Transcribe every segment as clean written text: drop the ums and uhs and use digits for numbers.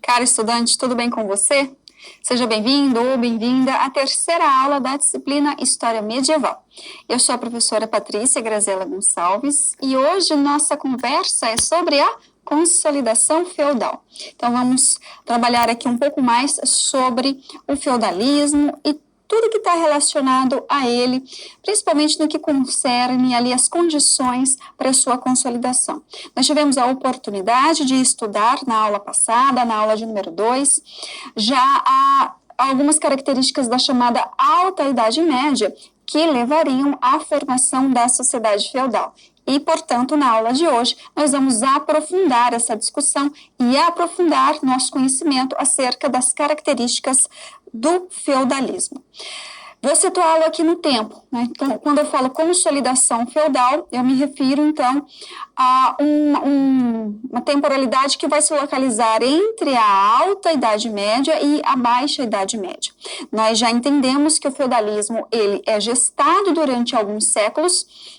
Caro estudante, tudo bem com você? Seja bem-vindo ou bem-vinda à terceira aula da disciplina História Medieval. Eu sou a professora Patrícia Grazela Gonçalves e hoje nossa conversa é sobre a consolidação feudal. Então vamos trabalhar aqui um pouco mais sobre o feudalismo e tudo que está relacionado a ele, principalmente no que concerne ali as condições para sua consolidação. Nós tivemos a oportunidade de estudar na aula passada, na aula de número 2, já há algumas características da chamada Alta Idade Média que levariam à formação da sociedade feudal. E, portanto, na aula de hoje, nós vamos aprofundar essa discussão e aprofundar nosso conhecimento acerca das características do feudalismo. Vou situá-lo aqui no tempo, né? Então, quando eu falo consolidação feudal, eu me refiro, então, a uma temporalidade que vai se localizar entre a Alta Idade Média e a Baixa Idade Média. Nós já entendemos que o feudalismo ele é gestado durante alguns séculos,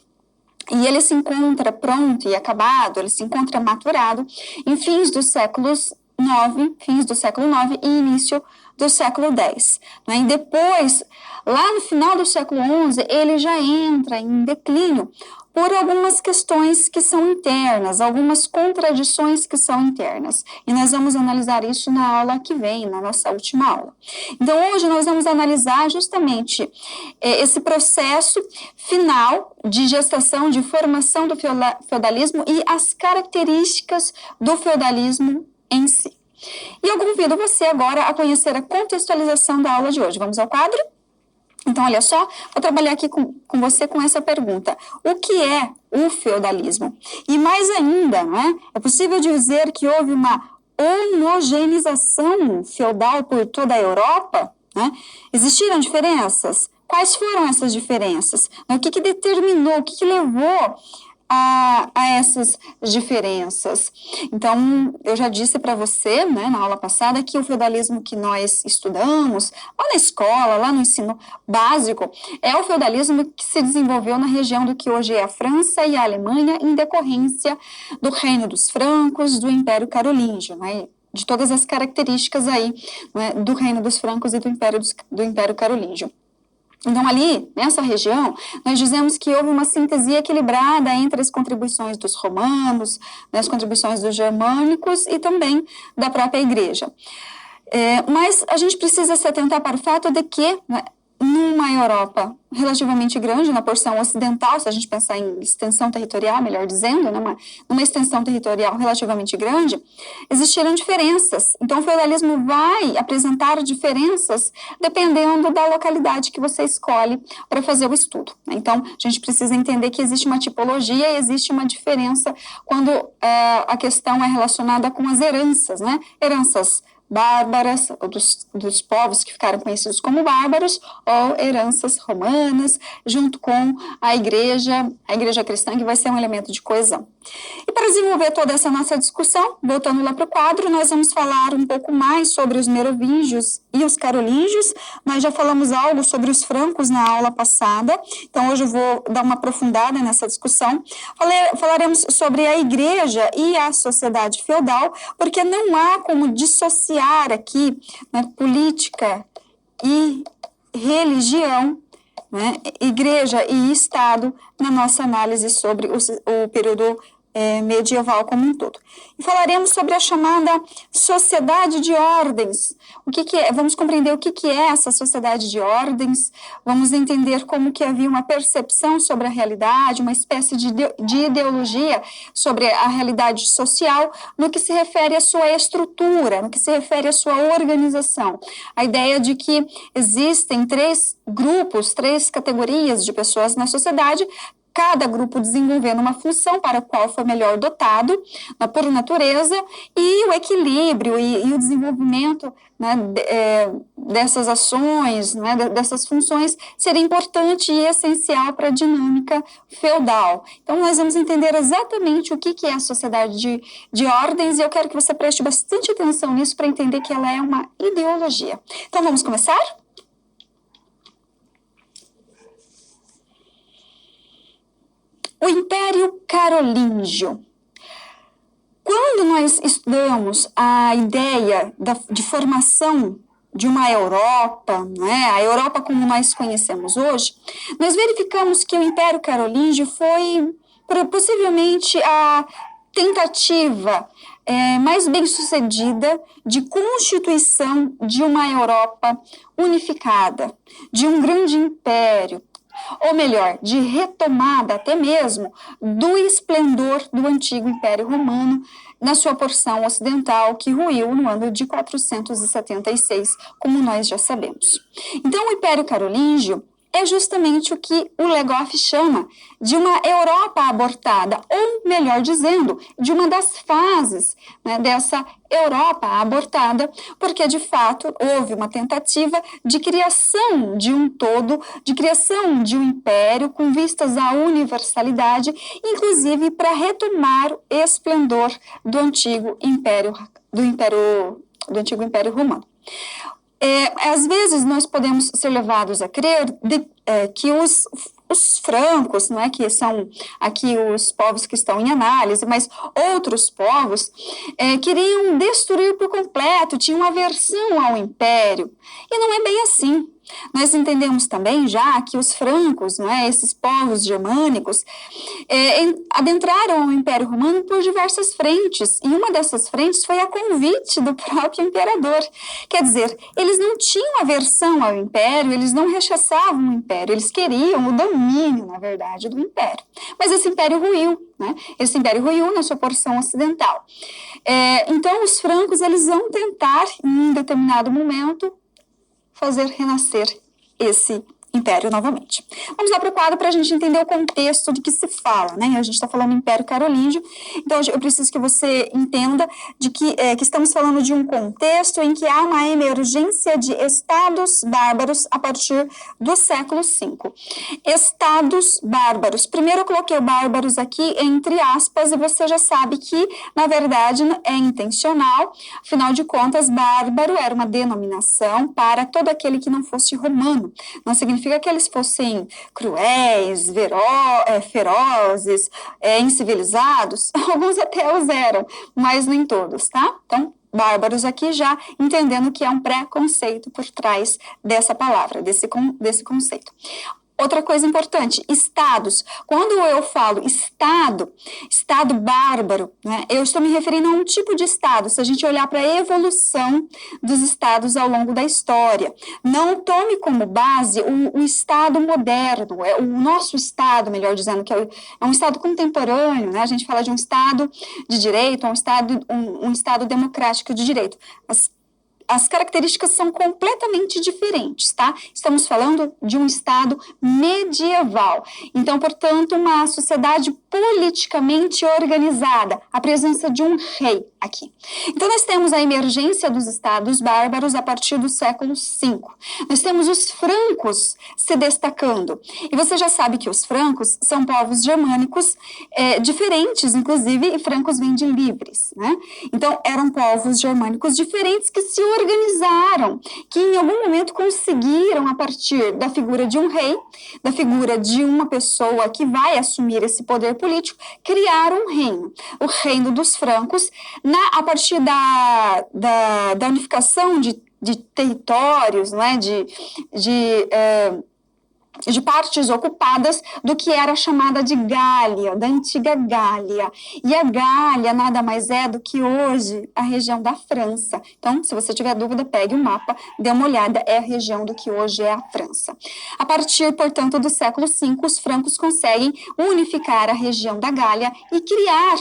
e ele se encontra pronto e acabado, ele se encontra maturado em fins do século IX e início do século X. E depois, lá no final do século XI, ele já entra em declínio por algumas questões que são internas, algumas contradições que são internas. E nós vamos analisar isso na aula que vem, na nossa última aula. Então, hoje nós vamos analisar justamente esse processo final de gestação, de formação do feudalismo e as características do feudalismo em si. E eu convido você agora a conhecer a contextualização da aula de hoje. Vamos ao quadro? Então, olha só, vou trabalhar aqui com você com essa pergunta. O que é o feudalismo? E mais ainda, né, é possível dizer que houve uma homogeneização feudal por toda a Europa? Né? Existiram diferenças? Quais foram essas diferenças? O que determinou, o que levou a essas diferenças? Então, eu já disse para você, né, na aula passada, que o feudalismo que nós estudamos, lá na escola, lá no ensino básico, é o feudalismo que se desenvolveu na região do que hoje é a França e a Alemanha, em decorrência do Reino dos Francos, do Império Carolíngio, né, de todas as características aí, né, do Reino dos Francos e do Império Carolíngio. Então, ali, nessa região, nós dizemos que houve uma síntese equilibrada entre as contribuições dos romanos, né, as contribuições dos germânicos e também da própria igreja. Mas a gente precisa se atentar para o fato de que, né, numa Europa relativamente grande, na porção ocidental, se a gente pensar em extensão territorial, melhor dizendo, né, numa extensão territorial relativamente grande, existiram diferenças. Então, o feudalismo vai apresentar diferenças dependendo da localidade que você escolhe para fazer o estudo. Então, a gente precisa entender que existe uma tipologia e existe uma diferença quando a questão é relacionada com as heranças, né? Heranças bárbaras, ou dos povos que ficaram conhecidos como bárbaros, ou heranças romanas, junto com a igreja cristã, que vai ser um elemento de coesão. E para desenvolver toda essa nossa discussão, voltando lá para o quadro, nós vamos falar um pouco mais sobre os merovingios e os carolíngios. Nós já falamos algo sobre os francos na aula passada, então hoje eu vou dar uma aprofundada nessa discussão. Falaremos sobre a igreja e a sociedade feudal, porque não há como dissociar aqui, né, política e religião, né, igreja e Estado, na nossa análise sobre o período medieval como um todo. E falaremos sobre a chamada sociedade de ordens. O que é? Vamos compreender o que é essa sociedade de ordens, vamos entender como que havia uma percepção sobre a realidade, uma espécie de ideologia sobre a realidade social, no que se refere à sua estrutura, no que se refere à sua organização. A ideia de que existem três grupos, três categorias de pessoas na sociedade, cada grupo desenvolvendo uma função para a qual foi melhor dotado, por natureza, e o equilíbrio e o desenvolvimento, né, dessas ações, né, dessas funções, seria importante e essencial para a dinâmica feudal. Então, nós vamos entender exatamente o que é a sociedade de ordens, e eu quero que você preste bastante atenção nisso para entender que ela é uma ideologia. Então, vamos começar? O Império Carolíngio. Quando nós estudamos a ideia de formação de uma Europa, né, a Europa como nós conhecemos hoje, nós verificamos que o Império Carolíngio foi possivelmente a tentativa mais bem-sucedida de constituição de uma Europa unificada, de um grande império, ou melhor, de retomada até mesmo do esplendor do antigo Império Romano na sua porção ocidental, que ruiu no ano de 476, como nós já sabemos. Então, o Império Carolíngio é justamente o que o Le Goff chama de uma Europa abortada, ou, melhor dizendo, de uma das fases, né, dessa Europa abortada, porque, de fato, houve uma tentativa de criação de um todo, de criação de um império com vistas à universalidade, inclusive para retomar o esplendor do antigo Império Romano. Às vezes nós podemos ser levados a crer que os francos, não é, que são aqui os povos que estão em análise, mas outros povos queriam destruir por completo, tinham aversão ao império. E não é bem assim. Nós entendemos também já que os francos, não é, esses povos germânicos, adentraram o Império Romano por diversas frentes, e uma dessas frentes foi a convite do próprio imperador. Quer dizer, eles não tinham aversão ao império, eles não rechaçavam o império, eles queriam o domínio, na verdade, do império. Mas esse império ruiu, né? Esse império ruiu na sua porção ocidental. Então, os francos, eles vão tentar, em um determinado momento, fazer renascer esse império novamente. Vamos lá para o quadro para a gente entender o contexto de que se fala, né? A gente está falando Império Carolíngio, então eu preciso que você entenda de que estamos falando de um contexto em que há uma emergência de estados bárbaros a partir do século V. Estados bárbaros. Primeiro eu coloquei bárbaros aqui entre aspas e você já sabe que, na verdade, é intencional. Afinal de contas, bárbaro era uma denominação para todo aquele que não fosse romano. Não significa que eles fossem cruéis, ferozes, incivilizados. Alguns até os eram, mas nem todos, tá? Então, bárbaros aqui já entendendo que é um preconceito por trás dessa palavra, desse conceito. Outra coisa importante, estados. Quando eu falo estado bárbaro, né, eu estou me referindo a um tipo de estado. Se a gente olhar para a evolução dos estados ao longo da história, não tome como base o estado moderno, o nosso estado, melhor dizendo, que é um estado contemporâneo, né? A gente fala de um estado de direito, um estado democrático de direito. As características são completamente diferentes, tá? Estamos falando de um estado medieval. Então, portanto, uma sociedade politicamente organizada, a presença de um rei aqui. Então, nós temos a emergência dos estados bárbaros a partir do século V. Nós temos os francos se destacando. E você já sabe que os francos são povos germânicos diferentes, inclusive, e francos vêm de livres, né? Então, eram povos germânicos diferentes que se organizaram, que em algum momento conseguiram, a partir da figura de um rei, da figura de uma pessoa que vai assumir esse poder político, criar um reino, o reino dos francos, a partir da unificação de territórios, não é? De partes ocupadas do que era chamada de Gália, da antiga Gália. E a Gália nada mais é do que hoje a região da França. Então, se você tiver dúvida, pegue o mapa, dê uma olhada, é a região do que hoje é a França. A partir, portanto, do século V, os francos conseguem unificar a região da Gália e criar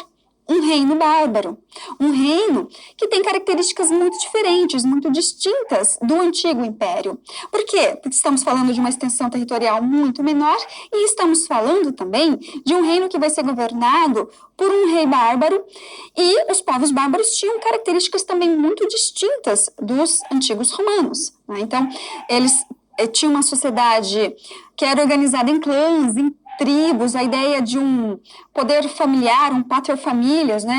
um reino bárbaro, um reino que tem características muito diferentes, muito distintas do antigo império. Por quê? Porque estamos falando de uma extensão territorial muito menor e estamos falando também de um reino que vai ser governado por um rei bárbaro, e os povos bárbaros tinham características também muito distintas dos antigos romanos, né? Então, eles tinham uma sociedade que era organizada em clãs, em tribos, a ideia de um poder familiar, um paterfamilias, né,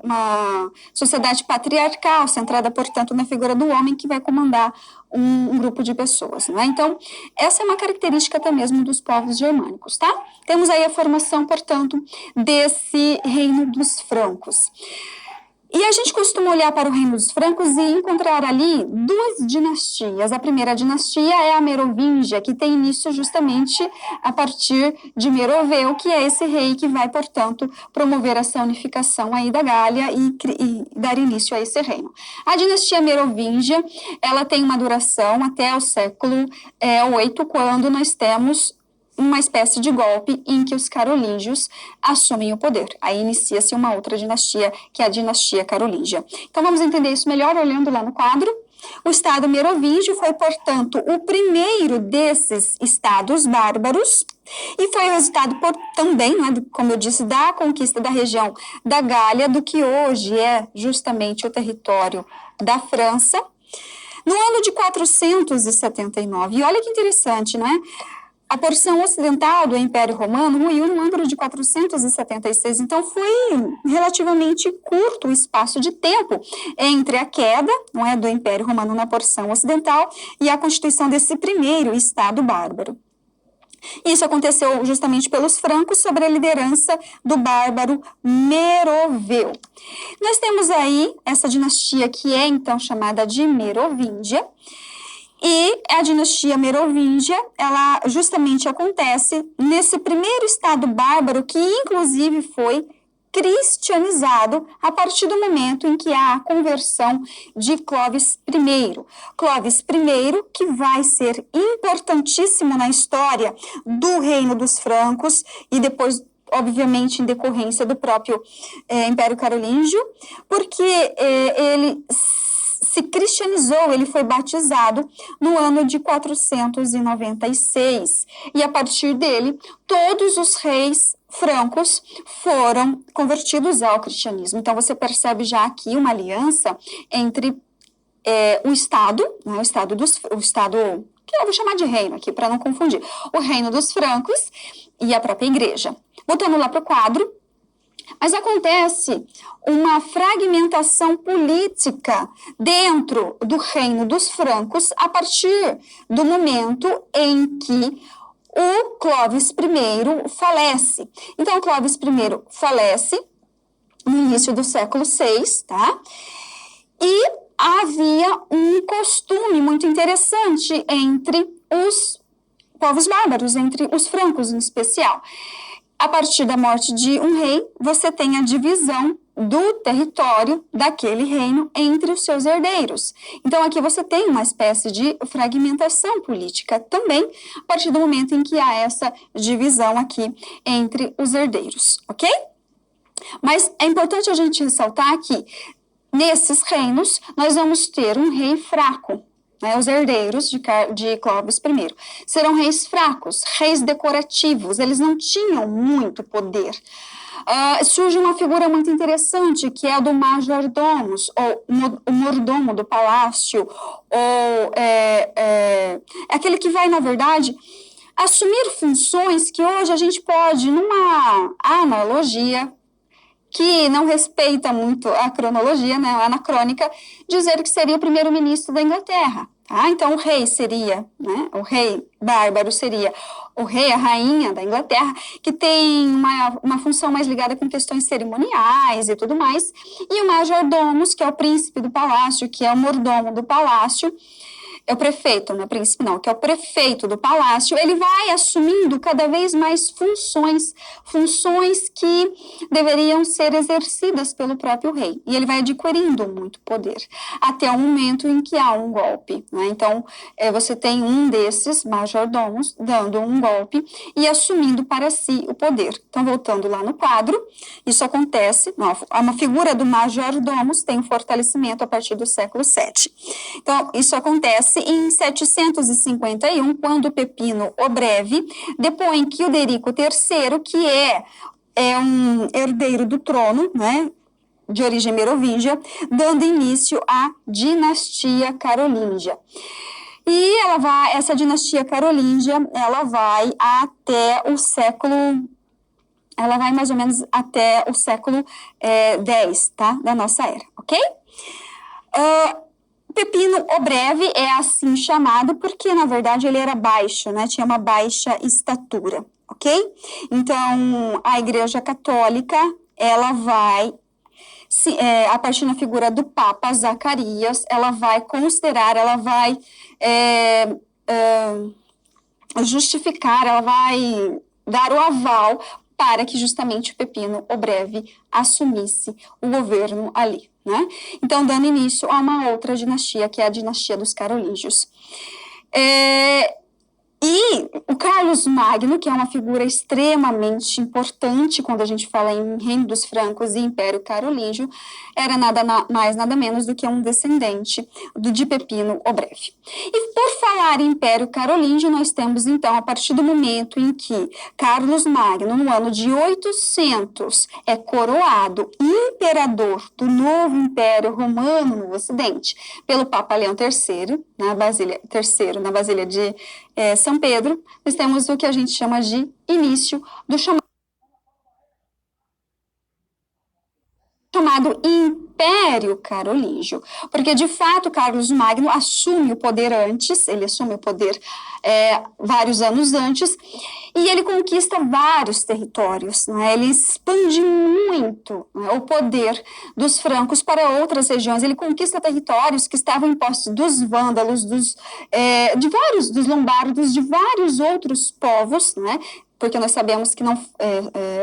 uma sociedade patriarcal, centrada, portanto, na figura do homem que vai comandar um grupo de pessoas, né? Então, essa é uma característica até mesmo dos povos germânicos, tá? Temos aí a formação, portanto, desse reino dos francos. E a gente costuma olhar para o reino dos francos e encontrar ali duas dinastias. A primeira dinastia é a Merovingia, que tem início justamente a partir de Meroveu, que é esse rei que vai, portanto, promover essa unificação aí da Gália e dar início a esse reino. A dinastia Merovingia, ela tem uma duração até o século VIII, quando nós temos uma espécie de golpe em que os carolíngios assumem o poder. Aí inicia-se uma outra dinastia, que é a dinastia carolíngia. Então vamos entender isso melhor olhando lá no quadro. O estado merovingio foi, portanto, o primeiro desses estados bárbaros e foi o resultado também, né, como eu disse, da conquista da região da Gália, do que hoje é justamente o território da França, no ano de 479. E olha que interessante, né? A porção ocidental do Império Romano ruiu no ano de 476, então foi relativamente curto o espaço de tempo entre a queda, não é, do Império Romano na porção ocidental e a constituição desse primeiro Estado bárbaro. Isso aconteceu justamente pelos francos sob a liderança do bárbaro Meroveu. Nós temos aí essa dinastia que é então chamada de Merovingia. E a dinastia merovingia, ela justamente acontece nesse primeiro estado bárbaro que, inclusive, foi cristianizado a partir do momento em que há a conversão de Clovis I. Clovis I, que vai ser importantíssimo na história do Reino dos Francos e depois, obviamente, em decorrência do próprio Império Carolíngio, porque ele se cristianizou, ele foi batizado no ano de 496. E a partir dele, todos os reis francos foram convertidos ao cristianismo. Então, você percebe já aqui uma aliança entre o Estado, né, o Estado que eu vou chamar de reino aqui, para não confundir, o reino dos francos e a própria igreja. Voltando lá para o quadro, mas acontece uma fragmentação política dentro do reino dos francos a partir do momento em que o Clovis I falece. Então, o Clovis I falece no início do século VI, tá? E havia um costume muito interessante entre os povos bárbaros, entre os francos em especial. A partir da morte de um rei, você tem a divisão do território daquele reino entre os seus herdeiros. Então, aqui você tem uma espécie de fragmentação política também, a partir do momento em que há essa divisão aqui entre os herdeiros, ok? Mas é importante a gente ressaltar que, nesses reinos, nós vamos ter um rei fraco. Os herdeiros de Clovis I serão reis fracos, reis decorativos, eles não tinham muito poder. Surge uma figura muito interessante, que é a do majordomos, ou o mordomo do palácio, ou aquele que vai, na verdade, assumir funções que hoje a gente pode, numa analogia, que não respeita muito a cronologia, né, a anacrônica, dizer que seria o primeiro-ministro da Inglaterra. Tá? Então, o rei seria, né, o rei bárbaro seria o rei, a rainha da Inglaterra, que tem uma função mais ligada com questões cerimoniais e tudo mais, e o majordomos, que é o príncipe do palácio, que é o mordomo do palácio, é o prefeito, não é príncipe não, que é o prefeito do palácio, ele vai assumindo cada vez mais funções que deveriam ser exercidas pelo próprio rei. E ele vai adquirindo muito poder, até o momento em que há um golpe, né? Então, você tem um desses majordomos dando um golpe e assumindo para si o poder. Então, voltando lá no quadro, isso acontece, uma figura do majordomos tem um fortalecimento a partir do século VII. Então, isso acontece em 751, quando Pepino o Breve depõe que o Derico III, que é um herdeiro do trono, né, de origem merovingia, dando início à dinastia carolíngia. E essa dinastia carolíngia, ela vai mais ou menos até o século X, tá? Da nossa era, ok? Pepino o Breve é assim chamado porque, na verdade, ele era baixo, né? Tinha uma baixa estatura, ok? Então, a Igreja Católica, ela vai, a partir da figura do Papa Zacarias, ela vai considerar, ela vai justificar, ela vai dar o aval para que justamente o Pepino o Breve assumisse o governo ali, né? Então, dando início a uma outra dinastia, que é a dinastia dos Carolíngios. E o Carlos Magno, que é uma figura extremamente importante quando a gente fala em Reino dos Francos e Império Carolíngio, era nada mais, nada menos do que um descendente de Pepino o Breve. E por falar em Império Carolíngio, nós temos então, a partir do momento em que Carlos Magno, no ano de 800, é coroado imperador do novo Império Romano no Ocidente, pelo Papa Leão III, na Basília de São Pedro, nós temos o que a gente chama de início do chamado Império Carolíngio, porque de fato Carlos Magno assume o poder vários anos antes, e ele conquista vários territórios, né? Ele expande muito, né, o poder dos francos para outras regiões, ele conquista territórios que estavam impostos dos vândalos, dos lombardos, de vários outros povos, né? Porque nós sabemos que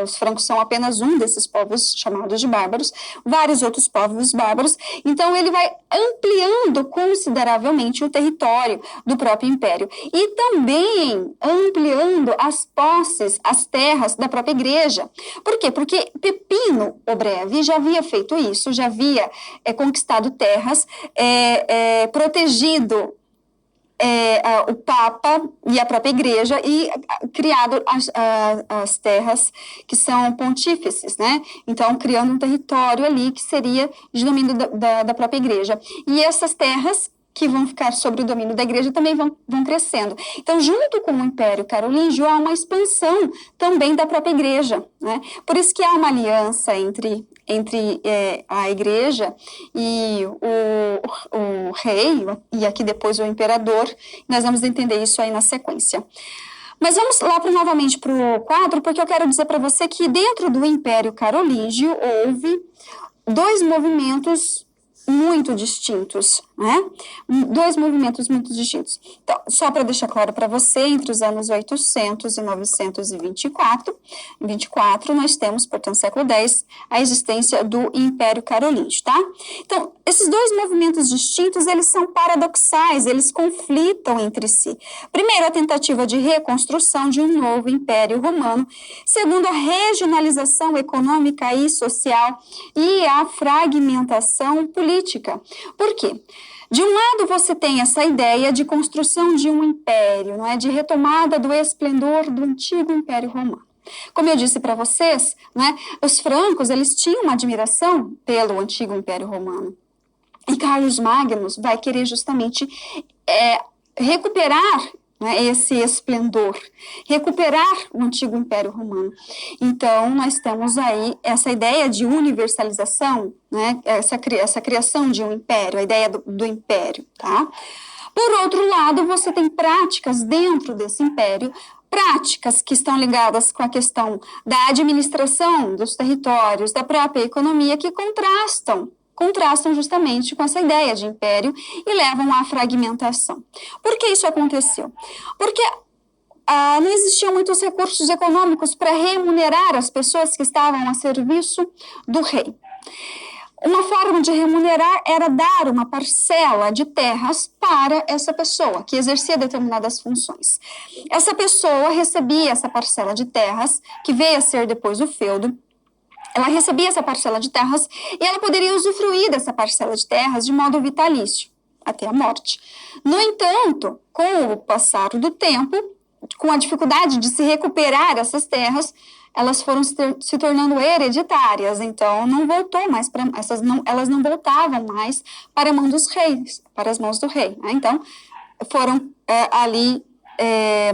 os francos são apenas um desses povos chamados de bárbaros, vários outros povos bárbaros, então ele vai ampliando consideravelmente o território do próprio império e também ampliando as posses, as terras da própria igreja. Por quê? Porque Pepino o Breve já havia feito isso, já havia conquistado terras, protegido o Papa e a própria Igreja e criado as terras que são pontífices, né? Então, criando um território ali que seria de domínio da própria Igreja. E essas terras que vão ficar sobre o domínio da Igreja também vão crescendo. Então, junto com o Império Carolíngio, há uma expansão também da própria Igreja, né? Por isso que há uma aliança entre a Igreja e o rei, e aqui depois o imperador. Nós vamos entender isso aí na sequência. Mas vamos lá novamente para o quadro, porque eu quero dizer para você que dentro do Império Carolíngio houve dois movimentos muito distintos, né? Dois movimentos muito distintos. Então, só para deixar claro para você, entre os anos 800 e 924, nós temos, portanto, século X, a existência do Império Carolíngio, tá? Então, esses dois movimentos distintos, eles são paradoxais, eles conflitam entre si. Primeiro, a tentativa de reconstrução de um novo Império Romano. Segundo, a regionalização econômica e social e a fragmentação política. Por quê? De um lado, você tem essa ideia de construção de um império, não é? De retomada do esplendor do antigo Império Romano. Como eu disse para vocês, né, os francos eles tinham uma admiração pelo antigo Império Romano. E Carlos Magno vai querer justamente recuperar, né, esse esplendor, recuperar o antigo Império Romano. Então, nós temos aí essa ideia de universalização, né, essa criação de um império, a ideia do império, tá? Por outro lado, você tem práticas dentro desse império, práticas que estão ligadas com a questão da administração dos territórios, da própria economia, que contrastam justamente com essa ideia de império e levam à fragmentação. Por que isso aconteceu? Porque não existiam muitos recursos econômicos para remunerar as pessoas que estavam a serviço do rei. Uma forma de remunerar era dar uma parcela de terras para essa pessoa que exercia determinadas funções. Essa pessoa recebia essa parcela de terras, que veio a ser depois o feudo. Ela recebia essa parcela de terras e ela poderia usufruir dessa parcela de terras de modo vitalício, até a morte. No entanto, com o passar do tempo, com a dificuldade de se recuperar essas terras, elas foram se tornando hereditárias, então não voltou mais elas não voltavam mais para a mão dos reis, para as mãos do rei, né? Então, foram ali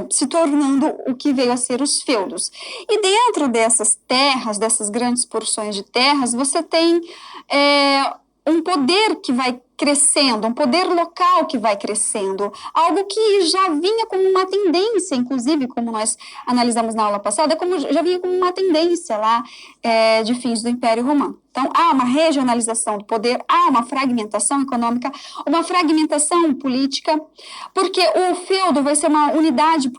se tornando o que veio a ser os feudos. E dentro dessas terras, dessas grandes porções de terras, você tem um poder que vai crescendo, um poder local que vai crescendo, algo que já vinha como uma tendência, inclusive, como nós analisamos na aula passada, como já vinha como uma tendência lá de fins do Império Romano. Então, há uma regionalização do poder, há uma fragmentação econômica, uma fragmentação política, porque o feudo vai ser uma unidade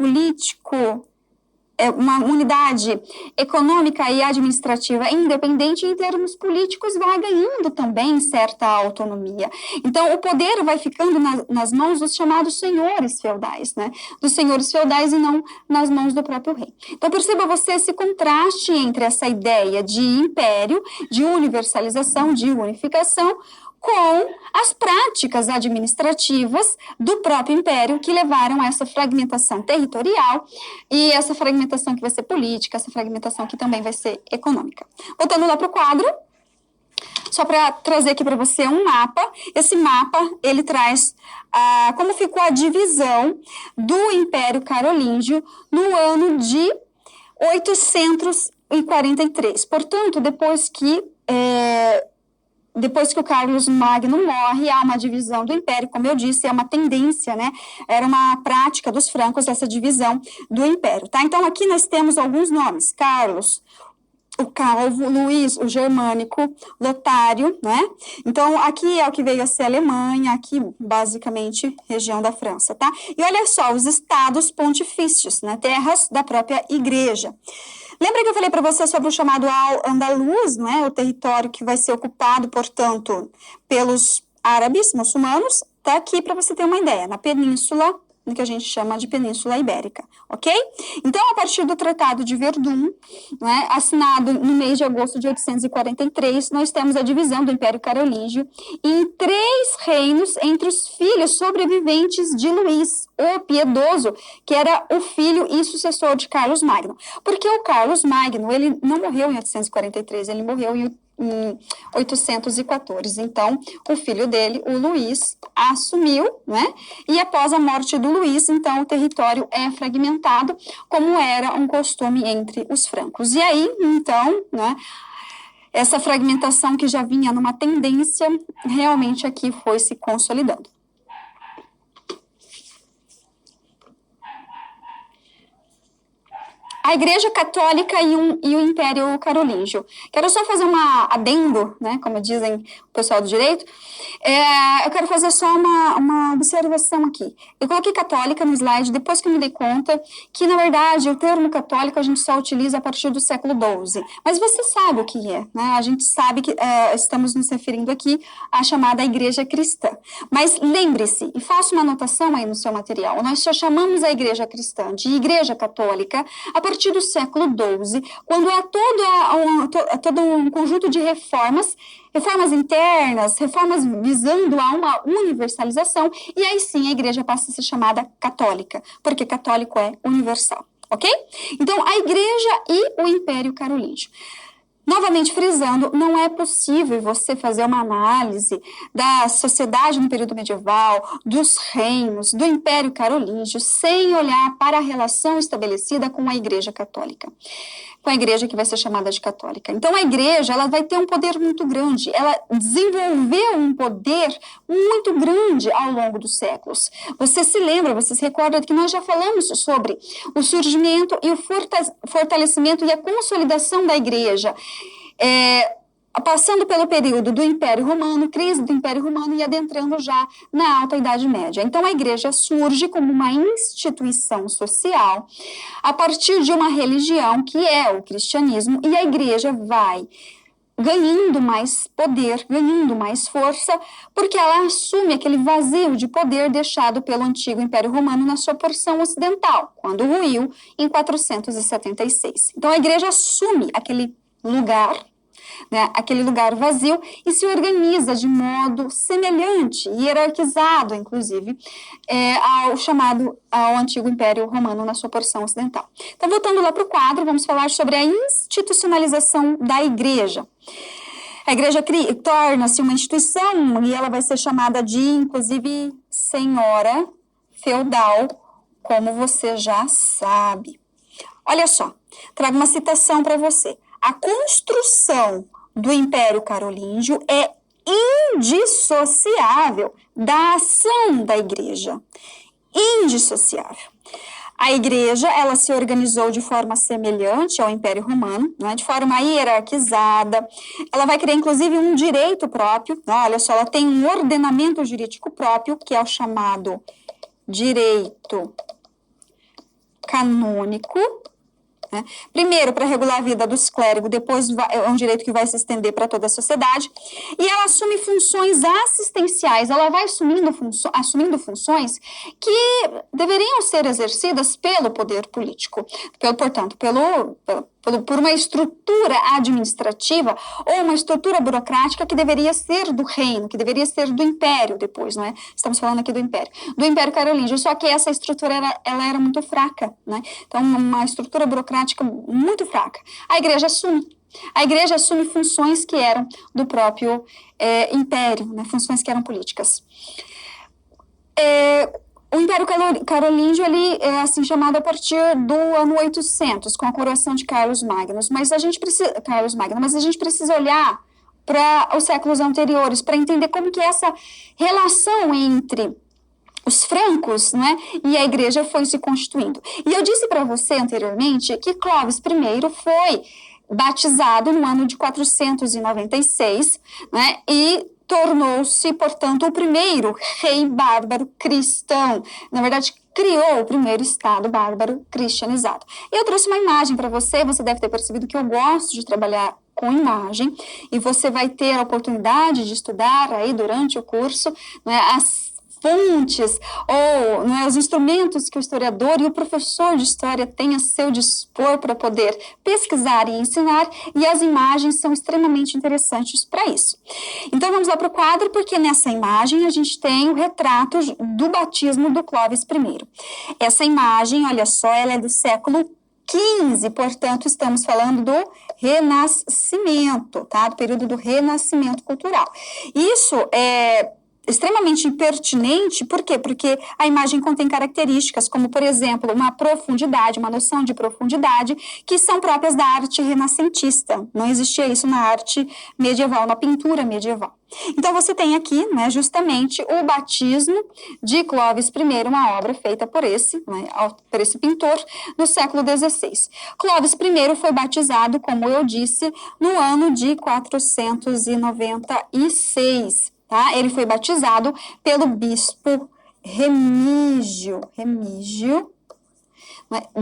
uma unidade econômica e administrativa independente, em termos políticos vai ganhando também certa autonomia. Então, o poder vai ficando nas mãos dos chamados senhores feudais, né? Dos senhores feudais e não nas mãos do próprio rei. Então, perceba você esse contraste entre essa ideia de império, de universalização, de unificação, com as práticas administrativas do próprio império que levaram a essa fragmentação territorial e essa fragmentação que vai ser política, essa fragmentação que também vai ser econômica. Voltando lá para o quadro, só para trazer aqui para você um mapa. Esse mapa, ele traz como ficou a divisão do Império Carolíngio no ano de 843. Portanto, depois que o Carlos Magno morre, há uma divisão do império, como eu disse, é uma tendência, né? Era uma prática dos francos essa divisão do império, tá? Então, aqui nós temos alguns nomes: Carlos, o Calvo, Luís, o Germânico, Lotário, né? Então, aqui é o que veio a ser a Alemanha, aqui, basicamente, região da França, tá? E olha só, os estados pontifícios, né? Terras da própria igreja. Lembra que eu falei para você sobre o chamado Al-Andalus, né? O território que vai ser ocupado, portanto, pelos árabes muçulmanos? Tá aqui para você ter uma ideia, na península, no que a gente chama de Península Ibérica, ok? Então, a partir do Tratado de Verdun, né, assinado no mês de agosto de 843, nós temos a divisão do Império Carolíngio em 3 reinos entre os filhos sobreviventes de Luís, o Piedoso, que era o filho e sucessor de Carlos Magno. Porque o Carlos Magno, ele não morreu em 843, ele morreu em 814. Então, o filho dele, o Luís, assumiu, né? E após a morte do Luís, então, o território é fragmentado, como era um costume entre os francos. E aí, então, né? Essa fragmentação que já vinha numa tendência, realmente aqui foi se consolidando. A Igreja Católica e o Império Carolíngio. Quero só fazer uma adendo, né, como dizem o pessoal do direito. Eu quero fazer só uma observação aqui. Eu coloquei católica no slide depois que eu me dei conta que, na verdade, o termo católico a gente só utiliza a partir do século XII. Mas você sabe o que é, né? A gente sabe que estamos nos referindo aqui à chamada Igreja Cristã. Mas lembre-se, e faça uma anotação aí no seu material, nós só chamamos a Igreja Cristã de Igreja Católica a partir do século XII, quando há todo um conjunto de reformas internas, reformas visando a uma universalização, e aí sim a igreja passa a ser chamada católica, porque católico é universal, ok? Então, a igreja e o Império Carolíngio. Novamente frisando, não é possível você fazer uma análise da sociedade no período medieval, dos reinos, do Império Carolíngio, sem olhar para a relação estabelecida com a Igreja Católica, com a igreja que vai ser chamada de católica. Então, a igreja, ela vai ter um poder muito grande, ela desenvolveu um poder muito grande ao longo dos séculos. Você se lembra, você se recorda que nós já falamos sobre o surgimento e o fortalecimento e a consolidação da igreja, passando pelo período do Império Romano, crise do Império Romano e adentrando já na Alta Idade Média. Então, a igreja surge como uma instituição social a partir de uma religião que é o cristianismo, e a igreja vai ganhando mais poder, ganhando mais força, porque ela assume aquele vazio de poder deixado pelo antigo Império Romano na sua porção ocidental, quando ruiu em 476. Então, a igreja assume aquele lugar, né, aquele lugar vazio, e se organiza de modo semelhante, hierarquizado, inclusive, ao antigo Império Romano na sua porção ocidental. Então, voltando lá para o quadro, vamos falar sobre a institucionalização da igreja. A igreja torna-se uma instituição e ela vai ser chamada de, inclusive, Senhora feudal, como você já sabe. Olha só, trago uma citação para você. A construção do Império Carolíngio é indissociável da ação da igreja. Indissociável. A igreja, ela se organizou de forma semelhante ao Império Romano, né, de forma hierarquizada. Ela vai criar, inclusive, um direito próprio. Né, olha só, ela tem um ordenamento jurídico próprio, que é o chamado direito canônico. Né? Primeiro, para regular a vida dos clérigos, depois é um direito que vai se estender para toda a sociedade. E ela assume funções assistenciais, ela vai assumindo funções que deveriam ser exercidas pelo poder político, portanto, por uma estrutura administrativa ou uma estrutura burocrática que deveria ser do reino, que deveria ser do império depois, não é? Estamos falando aqui do Império Carolíngio, só que essa estrutura ela era muito fraca, né? Então, uma estrutura burocrática muito fraca. A igreja assume funções que eram do próprio império, né? Funções que eram políticas. O Império Carolíngio, ele é assim chamado a partir do ano 800, com a coroação de Carlos Magno, mas a gente precisa olhar para os séculos anteriores, para entender como que essa relação entre os francos, né, e a igreja foi se constituindo. E eu disse para você anteriormente que Clovis I foi batizado no ano de 496, né, e tornou-se, portanto, o primeiro rei bárbaro cristão. Na verdade, criou o primeiro estado bárbaro cristianizado. E eu trouxe uma imagem para você, você deve ter percebido que eu gosto de trabalhar com imagem, e você vai ter a oportunidade de estudar aí durante o curso, né, as fontes ou os instrumentos que o historiador e o professor de história têm a seu dispor para poder pesquisar e ensinar, e as imagens são extremamente interessantes para isso. Então vamos lá para o quadro, porque nessa imagem a gente tem o retrato do batismo do Clovis I. Essa imagem, olha só, ela é do século XV, portanto estamos falando do Renascimento, tá? Do período do Renascimento cultural. Isso é extremamente pertinente, por quê? Porque a imagem contém características como, por exemplo, uma profundidade, uma noção de profundidade, que são próprias da arte renascentista. Não existia isso na arte medieval, na pintura medieval. Então, você tem aqui, né, justamente, o batismo de Clovis I, uma obra feita por esse pintor, no século XVI. Clovis I foi batizado, como eu disse, no ano de 496. Tá? Ele foi batizado pelo bispo Remígio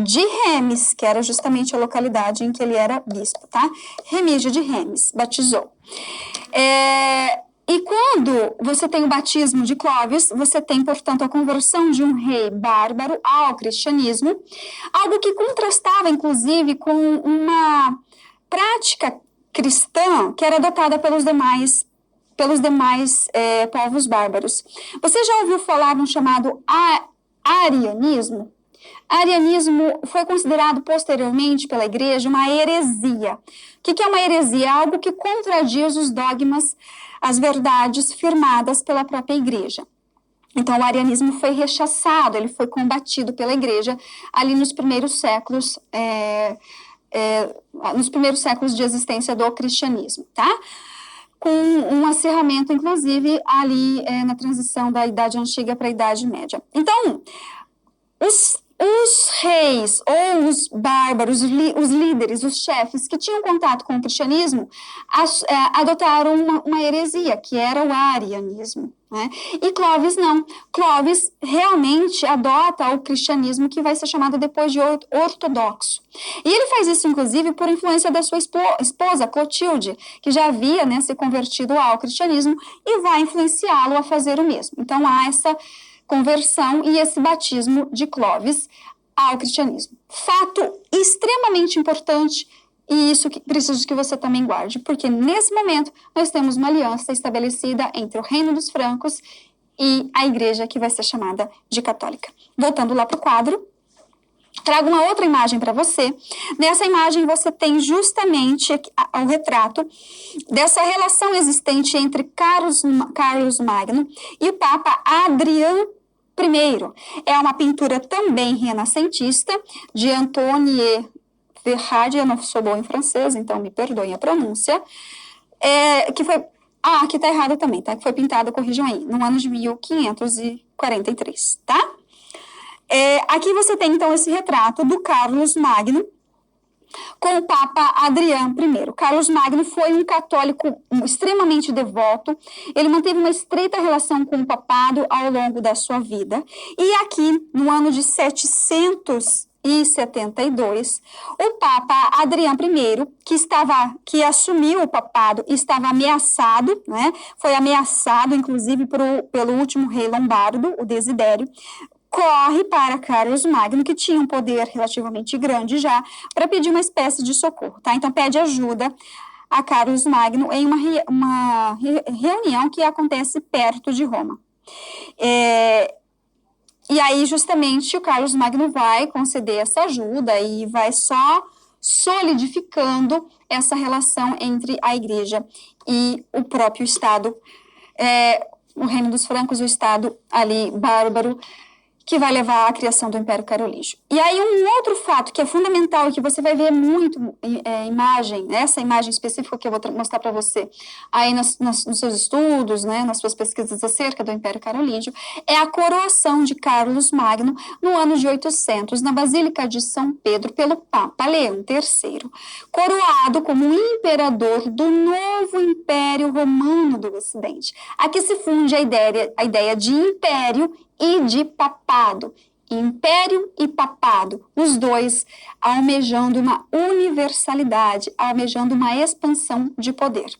de Remes, que era justamente a localidade em que ele era bispo, tá? Remígio de Remes batizou. E quando você tem o batismo de Clovis, você tem, portanto, a conversão de um rei bárbaro ao cristianismo, algo que contrastava, inclusive, com uma prática cristã que era adotada pelos demais povos bárbaros. Você já ouviu falar no chamado arianismo? Arianismo foi considerado posteriormente pela igreja uma heresia. O que é uma heresia? Algo que contradiz os dogmas, as verdades firmadas pela própria igreja. Então, o arianismo foi rechaçado, ele foi combatido pela igreja ali nos primeiros séculos de existência do cristianismo, tá? Com um acirramento, inclusive, ali na transição da Idade Antiga para a Idade Média. Então, os reis ou os bárbaros, os líderes, os chefes que tinham contato com o cristianismo, adotaram uma heresia, que era o arianismo. Né? E Clovis não. Clovis realmente adota o cristianismo que vai ser chamado depois de ortodoxo. E ele faz isso, inclusive, por influência da sua esposa, Clotilde, que já havia, né, se convertido ao cristianismo, e vai influenciá-lo a fazer o mesmo. Então, há essa conversão e esse batismo de Clovis ao cristianismo. Fato extremamente importante, e isso preciso que você também guarde, porque nesse momento nós temos uma aliança estabelecida entre o reino dos francos e a igreja, que vai ser chamada de católica. Voltando lá para o quadro, trago uma outra imagem para você. Nessa imagem você tem justamente o retrato dessa relação existente entre Carlos Magno e o Papa Adriano I. É uma pintura também renascentista, de Antoine Verrade, eu não sou boa em francês, então me perdoem a pronúncia, que foi... Ah, aqui tá errado também, tá? Que foi pintada, corrijam aí, no ano de 1543, tá? Aqui você tem, então, esse retrato do Carlos Magno com o Papa Adriano I. Carlos Magno foi um católico extremamente devoto, ele manteve uma estreita relação com o papado ao longo da sua vida, e aqui, no ano de 772, o Papa Adriano I, que assumiu o papado, estava ameaçado, né? Foi ameaçado, inclusive, pelo último rei lombardo, o Desidério, corre para Carlos Magno, que tinha um poder relativamente grande já, para pedir uma espécie de socorro, tá? Então, pede ajuda a Carlos Magno em uma reunião que acontece perto de Roma. E aí, justamente, o Carlos Magno vai conceder essa ajuda e vai só solidificando essa relação entre a Igreja e o próprio Estado, o Reino dos Francos, o Estado ali bárbaro, que vai levar à criação do Império Carolíngio. E aí um outro fato que é fundamental e que você vai ver muito essa imagem específica que eu vou mostrar para você aí nos seus estudos, né, nas suas pesquisas acerca do Império Carolíngio, é a coroação de Carlos Magno no ano de 800, na Basílica de São Pedro, pelo Papa Leão III, coroado como imperador do novo Império Romano do Ocidente. Aqui se funde a ideia de império e de papado, império e papado, os dois almejando uma universalidade, almejando uma expansão de poder.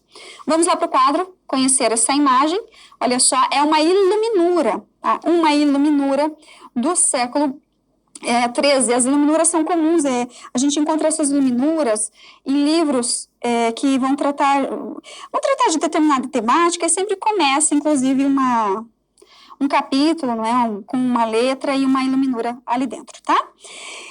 Vamos lá para o quadro, conhecer essa imagem. Olha só, é uma iluminura, tá? Uma iluminura do século XIII. As iluminuras são comuns, a gente encontra essas iluminuras em livros que vão tratar de determinada temática, e sempre começa, inclusive, um capítulo, não é? Com uma letra e uma iluminura ali dentro, tá?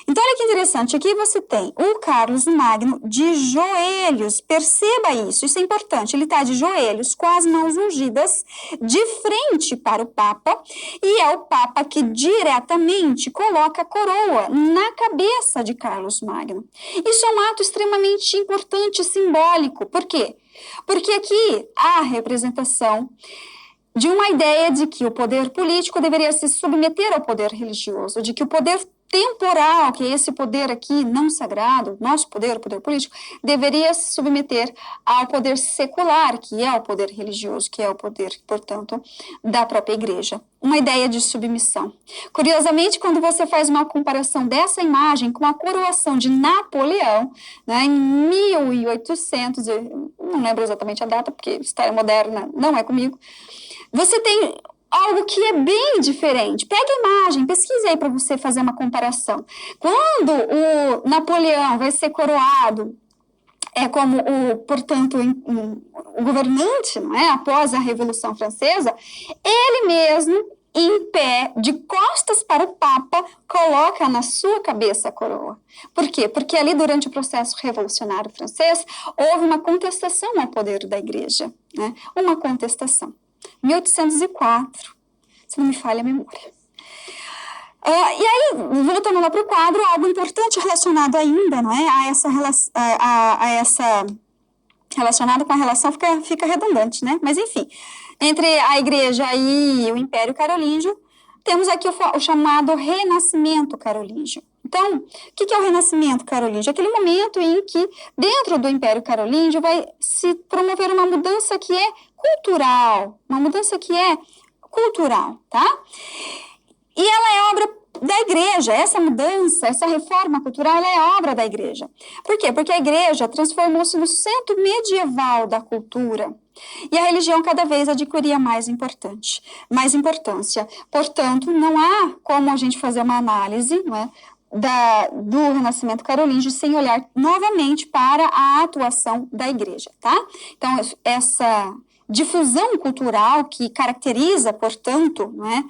Então, olha que interessante, aqui você tem o Carlos Magno de joelhos, perceba isso é importante, ele está de joelhos, com as mãos ungidas, de frente para o Papa, e é o Papa que diretamente coloca a coroa na cabeça de Carlos Magno. Isso é um ato extremamente importante e simbólico, por quê? Porque aqui há a representação de uma ideia de que o poder político deveria se submeter ao poder religioso, de que o poder temporal, que é esse poder aqui não sagrado, nosso poder, o poder político, deveria se submeter ao poder secular, que é o poder religioso, que é o poder, portanto, da própria igreja. Uma ideia de submissão. Curiosamente, quando você faz uma comparação dessa imagem com a coroação de Napoleão, né, em 1800, eu não lembro exatamente a data, porque história moderna não é comigo, você tem algo que é bem diferente. Pegue a imagem, pesquise aí para você fazer uma comparação. Quando o Napoleão vai ser coroado como portanto, o governante, não é? Após a Revolução Francesa, ele mesmo, em pé, de costas para o Papa, coloca na sua cabeça a coroa. Por quê? Porque ali, durante o processo revolucionário francês, houve uma contestação ao poder da Igreja, né? Uma contestação. 1804, se não me falha a memória. E aí, voltando lá para o quadro, algo importante relacionado ainda, não é? Relacionado com a relação fica redundante, né? Mas enfim, entre a Igreja e o Império Carolíngio, temos aqui o chamado Renascimento Carolíngio. Então, o que é o Renascimento Carolíngio? Aquele momento em que, dentro do Império Carolíngio, vai se promover uma mudança que é cultural, tá? E ela é obra da Igreja, essa mudança, essa reforma cultural, ela é obra da Igreja. Por quê? Porque a Igreja transformou-se no centro medieval da cultura, e a religião cada vez adquiria mais importância. Portanto, não há como a gente fazer uma análise, não é, do Renascimento Carolíngio sem olhar novamente para a atuação da Igreja, tá? Então, essa difusão cultural que caracteriza, portanto, não é,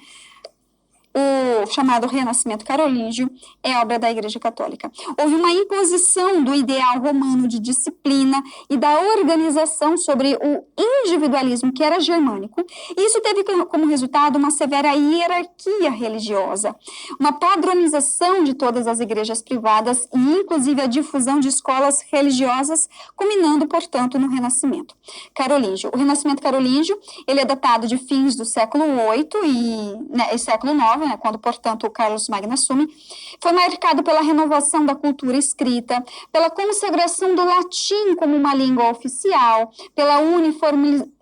o chamado Renascimento Carolíngio, é obra da Igreja Católica. Houve uma imposição do ideal romano de disciplina e da organização sobre o individualismo, que era germânico, e isso teve como resultado uma severa hierarquia religiosa, uma padronização de todas as igrejas privadas e, inclusive, a difusão de escolas religiosas, culminando, portanto, no Renascimento Carolíngio. O Renascimento Carolíngio, ele é datado de fins do século VIII e século IX, quando, portanto, o Carlos Magno assume, foi marcado pela renovação da cultura escrita, pela consagração do latim como uma língua oficial, pela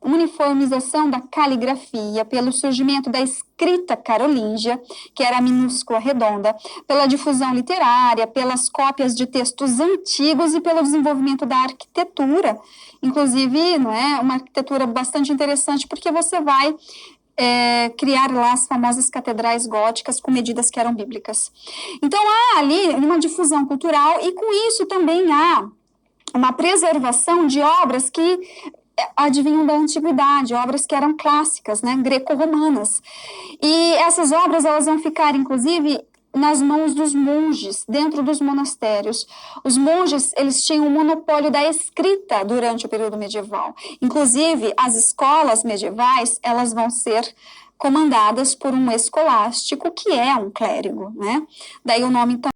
uniformização da caligrafia, pelo surgimento da escrita carolíngia, que era a minúscula redonda, pela difusão literária, pelas cópias de textos antigos e pelo desenvolvimento da arquitetura. Inclusive, não é, uma arquitetura bastante interessante, porque você vai criar lá as famosas catedrais góticas com medidas que eram bíblicas. Então, há ali uma difusão cultural e, com isso, também há uma preservação de obras que advinham da antiguidade, obras que eram clássicas, né, greco-romanas. E essas obras, elas vão ficar, inclusive, nas mãos dos monges, dentro dos monastérios. Os monges, eles tinham o monopólio da escrita durante o período medieval. Inclusive, as escolas medievais, elas vão ser comandadas por um escolástico, que é um clérigo, né? Daí o nome